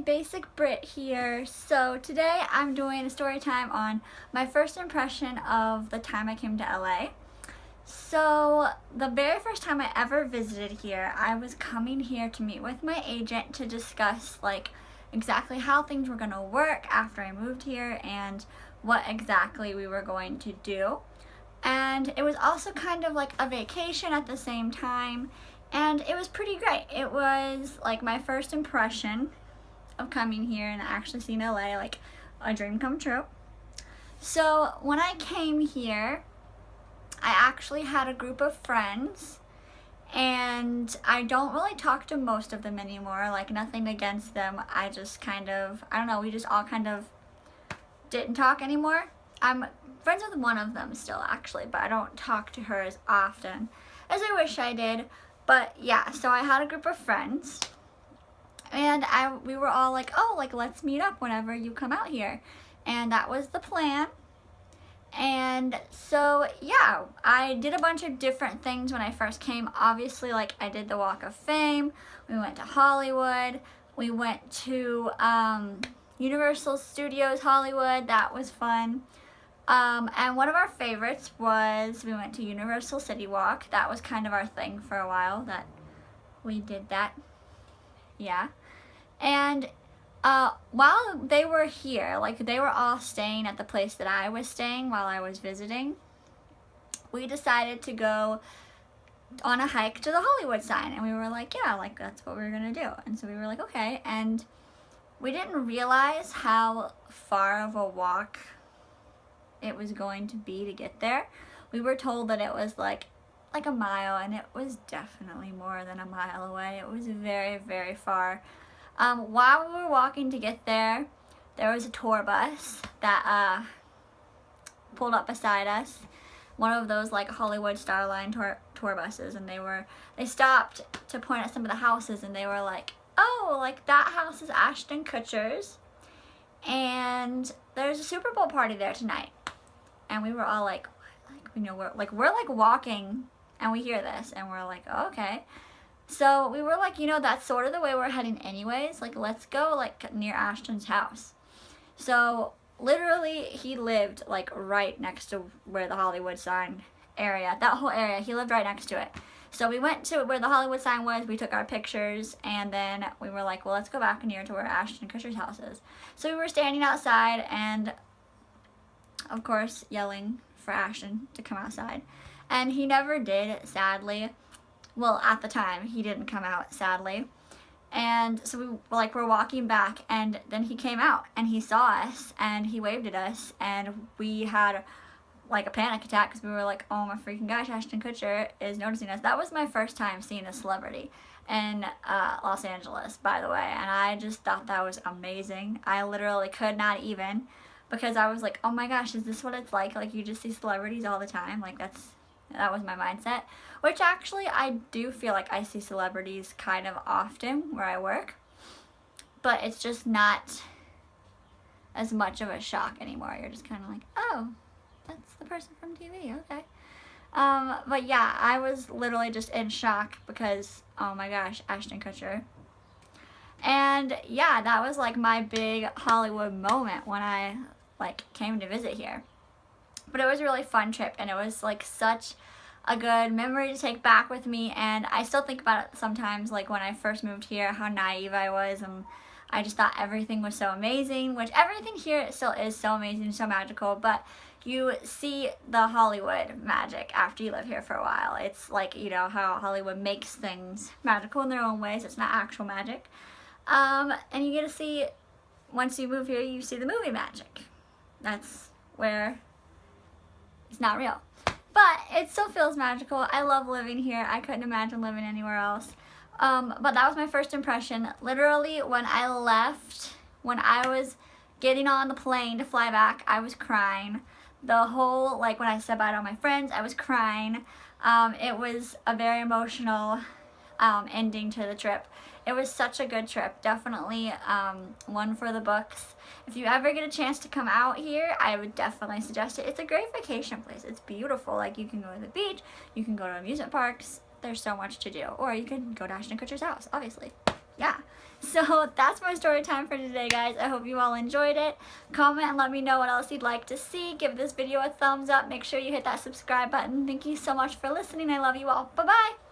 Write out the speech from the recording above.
Basic Brit here. So today I'm doing a story time on my first impression of the time I came to LA. So the very first time I ever visited here, I was coming here to meet with my agent to discuss exactly how things were going to work after I moved here and what exactly we were going to do. And it was also kind of like a vacation at the same time, and it was pretty great. It was like my first impression of coming here and actually seeing LA, like a dream come true. So when I came here, I actually had a group of friends, and I don't really talk to most of them anymore, like nothing against them. I just kind of, I don't know, we just all kind of didn't talk anymore. I'm friends with one of them still actually, but I don't talk to her as often as I wish I did. But yeah, so I had a group of friends, and we were all like, oh, let's meet up whenever you come out here. And that was the plan. And so yeah, I did a bunch of different things when I first came. Obviously, I did the Walk of Fame, we went to Hollywood, we went to Universal Studios Hollywood. That was fun. And one of our favorites was we went to Universal City Walk. That was kind of our thing for a while, that we did that. Yeah. And while they were here, they were all staying at the place that I was staying while I was visiting, we decided to go on a hike to the Hollywood sign. And we were like, yeah, that's what we were gonna do. And so we were like, okay. And we didn't realize how far of a walk it was going to be to get there. We were told that it was like a mile, and it was definitely more than a mile away. It was very, very far. While we were walking to get there, there was a tour bus that pulled up beside us. One of those Hollywood Starline tour buses, and they stopped to point at some of the houses, and they were like, oh, that house is Ashton Kutcher's, and there's a Super Bowl party there tonight. And we were all like, you know, we're walking, and we hear this, and we're like, oh, okay. So we were like, you know, that's sort of the way we're heading anyways. Let's go near Ashton's house. So literally, he lived right next to where the Hollywood sign area, that whole area, he lived right next to it. So we went to where the Hollywood sign was, we took our pictures, and then we were like, well, let's go back near to where Ashton Kutcher's house is. So we were standing outside and, of course, yelling for Ashton to come outside. And he never did, sadly. Well, at the time, he didn't come out, sadly. And so we're walking back, and then he came out, and he saw us, and he waved at us, and we had a panic attack, because we were like, oh my freaking gosh, Ashton Kutcher is noticing us. That was my first time seeing a celebrity in Los Angeles, by the way, and I just thought that was amazing. I literally could not even, because I was like, oh my gosh, is this what it's like? You just see celebrities all the time? That was my mindset. Which actually, I do feel like I see celebrities kind of often where I work. But it's just not as much of a shock anymore. You're just kind of like, oh, that's the person from TV, okay. But yeah, I was literally just in shock because, oh my gosh, Ashton Kutcher. And yeah, that was my big Hollywood moment when I came to visit here. But it was a really fun trip, and it was such a good memory to take back with me, and I still think about it sometimes, when I first moved here, how naive I was, and I just thought everything was so amazing, which everything here still is so amazing, so magical, but you see the Hollywood magic after you live here for a while. It's you know, how Hollywood makes things magical in their own ways. It's not actual magic. And you get to see, once you move here, you see the movie magic. That's where it's not real. But it still feels magical. I love living here. I couldn't imagine living anywhere else. But that was my first impression. Literally, when I left, when I was getting on the plane to fly back, I was crying. The whole, when I said bye to all my friends, I was crying. It was a very emotional ending to the trip. It was such a good trip. Definitely one for the books. If you ever get a chance to come out here, I would definitely suggest it. It's a great vacation place. It's beautiful. You can go to the beach, you can go to amusement parks. There's so much to do. Or you can go to Ashton Kutcher's house, obviously. Yeah. So that's my story time for today, guys. I hope you all enjoyed it. Comment and let me know what else you'd like to see. Give this video a thumbs up. Make sure you hit that subscribe button. Thank you so much for listening. I love you all. Bye-bye.